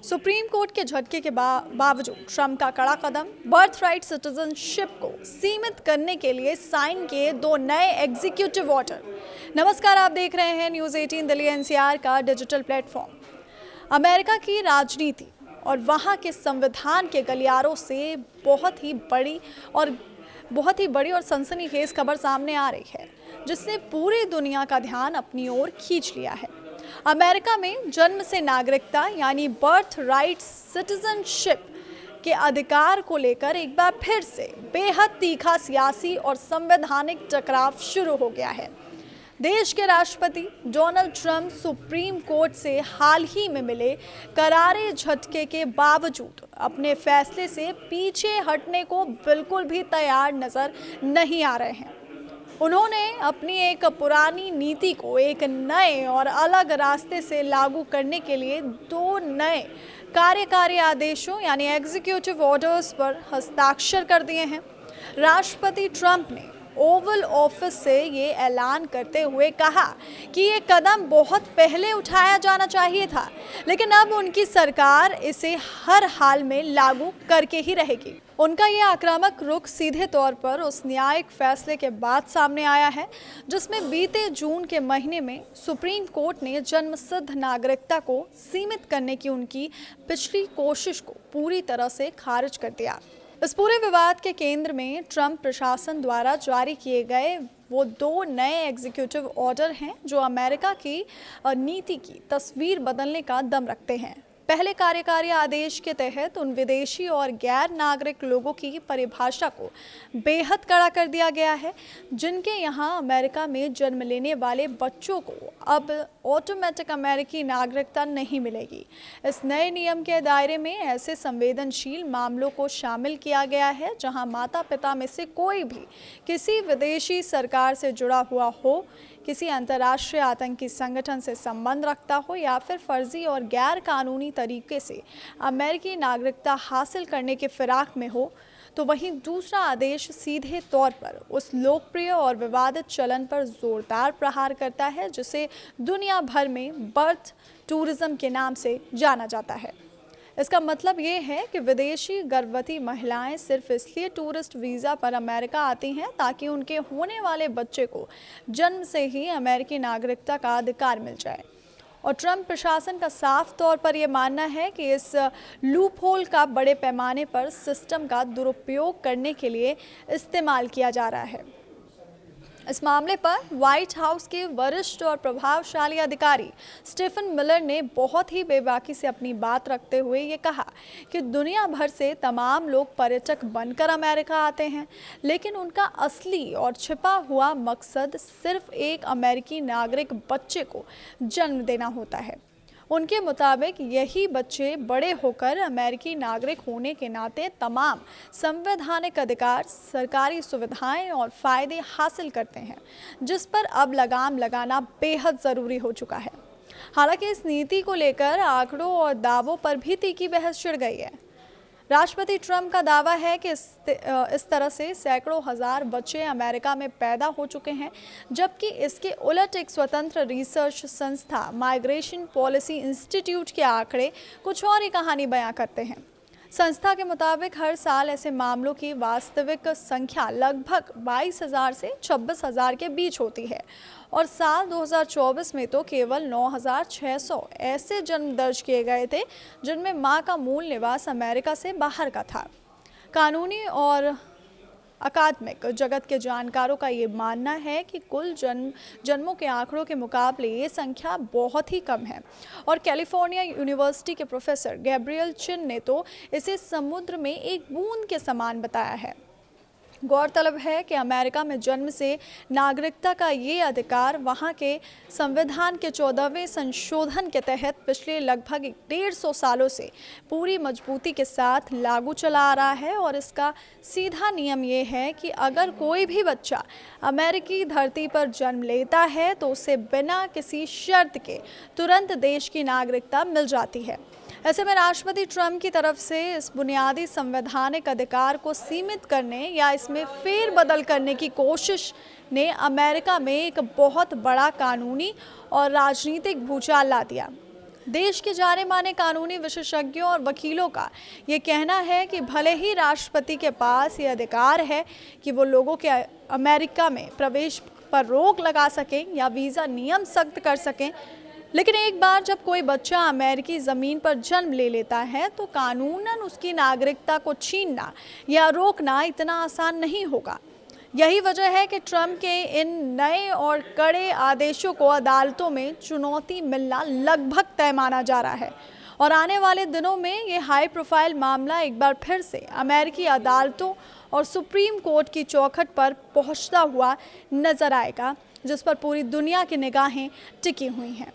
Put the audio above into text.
Supreme court के झटके के बावजूद ट्रंप का कड़ा कदम, बर्थ राइट सिटीजनशिप को सीमित करने के लिए साइन किए दो नए एग्जीक्यूटिव ऑर्डर। नमस्कार, आप देख रहे हैं न्यूज़ 18 दिल्ली एनसीआर का डिजिटल प्लेटफॉर्म। अमेरिका की राजनीति और वहां के संविधान के गलियारों से बहुत ही बड़ी और सनसनीखेज खबर सामने आ रही है, जिसने पूरी दुनिया का ध्यान अपनी ओर खींच लिया है। अमेरिका में जन्म से नागरिकता यानी बर्थ राइट सिटीजनशिप के अधिकार को लेकर एक बार फिर से बेहद तीखा सियासी और संवैधानिक टकराव शुरू हो गया है। देश के राष्ट्रपति डोनाल्ड ट्रंप सुप्रीम कोर्ट से हाल ही में मिले करारे झटके के बावजूद अपने फैसले से पीछे हटने को बिल्कुल भी तैयार नजर नहीं आ रहे हैं। उन्होंने अपनी एक पुरानी नीति को एक नए और अलग रास्ते से लागू करने के लिए दो नए कार्यकारी आदेशों यानी एग्जीक्यूटिव ऑर्डर्स पर हस्ताक्षर कर दिए हैं। राष्ट्रपति ट्रंप ने ओवल ऑफिस से ये ऐलान करते हुए कहा कि ये कदम बहुत पहले उठाया जाना चाहिए था, लेकिन अब उनकी सरकार इसे हर हाल में लागू करके ही रहेगी। उनका ये आक्रामक रुख सीधे तौर पर उस न्यायिक फैसले के बाद सामने आया है, जिसमें बीते जून के महीने में सुप्रीम कोर्ट ने जन्मसिद्ध नागरिकता को सीमित करने की उनकी पिछली कोशिश को पूरी तरह से खारिज कर दिया। इस पूरे विवाद के केंद्र में ट्रंप प्रशासन द्वारा जारी किए गए वो दो नए एग्जीक्यूटिव ऑर्डर हैं, जो अमेरिका की नीति की तस्वीर बदलने का दम रखते हैं। पहले कार्यकारी आदेश के तहत उन विदेशी और गैर नागरिक लोगों की परिभाषा को बेहद कड़ा कर दिया गया है, जिनके यहाँ अमेरिका में जन्म लेने वाले बच्चों को अब ऑटोमेटिक अमेरिकी नागरिकता नहीं मिलेगी। इस नए नियम के दायरे में ऐसे संवेदनशील मामलों को शामिल किया गया है जहाँ माता पिता में से कोई भी किसी विदेशी सरकार से जुड़ा हुआ हो, किसी अंतर्राष्ट्रीय आतंकी संगठन से संबंध रखता हो या फिर फर्जी और गैर कानूनी तरीके से अमेरिकी नागरिकता हासिल करने के फिराक में हो। तो वहीं दूसरा आदेश सीधे तौर पर उस लोकप्रिय और विवादित चलन पर जोरदार प्रहार करता है, जिसे दुनिया भर में बर्थ टूरिज्म के नाम से जाना जाता है। इसका मतलब ये है कि विदेशी गर्भवती महिलाएं सिर्फ इसलिए टूरिस्ट वीज़ा पर अमेरिका आती हैं ताकि उनके होने वाले बच्चे को जन्म से ही अमेरिकी नागरिकता का अधिकार मिल जाए। और ट्रंप प्रशासन का साफ तौर पर यह मानना है कि इस लूप होल का बड़े पैमाने पर सिस्टम का दुरुपयोग करने के लिए इस्तेमाल किया जा रहा है। इस मामले पर व्हाइट हाउस के वरिष्ठ और प्रभावशाली अधिकारी स्टीफन मिलर ने बहुत ही बेबाकी से अपनी बात रखते हुए ये कहा कि दुनिया भर से तमाम लोग पर्यटक बनकर अमेरिका आते हैं, लेकिन उनका असली और छिपा हुआ मकसद सिर्फ एक अमेरिकी नागरिक बच्चे को जन्म देना होता है। उनके मुताबिक यही बच्चे बड़े होकर अमेरिकी नागरिक होने के नाते तमाम संवैधानिक अधिकार, सरकारी सुविधाएं और फायदे हासिल करते हैं, जिस पर अब लगाम लगाना बेहद ज़रूरी हो चुका है। हालांकि इस नीति को लेकर आंकड़ों और दावों पर भी तीखी बहस छिड़ गई है। राष्ट्रपति ट्रंप का दावा है कि इस तरह से सैकड़ों हजार बच्चे अमेरिका में पैदा हो चुके हैं, जबकि इसके उलट एक स्वतंत्र रिसर्च संस्था माइग्रेशन पॉलिसी इंस्टीट्यूट के आंकड़े कुछ और ही कहानी बयां करते हैं। संस्था के मुताबिक हर साल ऐसे मामलों की वास्तविक संख्या लगभग 22,000 से 26,000 के बीच होती है और साल 2024 में तो केवल 9,600 ऐसे जन्म दर्ज किए गए थे जिनमें मां का मूल निवास अमेरिका से बाहर का था। कानूनी और अकादमिक जगत के जानकारों का ये मानना है कि कुल जन्मों के आंकड़ों के मुकाबले ये संख्या बहुत ही कम है और कैलिफोर्निया यूनिवर्सिटी के प्रोफेसर गैब्रियल चिन ने तो इसे समुद्र में एक बूंद के समान बताया है। गौरतलब है कि अमेरिका में जन्म से नागरिकता का ये अधिकार वहाँ के संविधान के 14वें संशोधन के तहत पिछले लगभग 150 सालों से पूरी मजबूती के साथ लागू चला आ रहा है और इसका सीधा नियम ये है कि अगर कोई भी बच्चा अमेरिकी धरती पर जन्म लेता है तो उसे बिना किसी शर्त के तुरंत देश की नागरिकता मिल जाती है। ऐसे में राष्ट्रपति ट्रंप की तरफ से इस बुनियादी संवैधानिक अधिकार को सीमित करने या इसमें फेरबदल करने की कोशिश ने अमेरिका में एक बहुत बड़ा कानूनी और राजनीतिक भूचाल ला दिया। देश के जाने माने कानूनी विशेषज्ञों और वकीलों का ये कहना है कि भले ही राष्ट्रपति के पास ये अधिकार है कि वो लोगों के अमेरिका में प्रवेश पर रोक लगा सकें या वीज़ा नियम सख्त कर सकें, लेकिन एक बार जब कोई बच्चा अमेरिकी ज़मीन पर जन्म ले लेता है तो कानूनन उसकी नागरिकता को छीनना या रोकना इतना आसान नहीं होगा। यही वजह है कि ट्रंप के इन नए और कड़े आदेशों को अदालतों में चुनौती मिलना लगभग तय माना जा रहा है और आने वाले दिनों में ये हाई प्रोफाइल मामला एक बार फिर से अमेरिकी अदालतों और सुप्रीम कोर्ट की चौखट पर पहुंचता हुआ नजर आएगा, जिस पर पूरी दुनिया की निगाहें टिकी हुई हैं।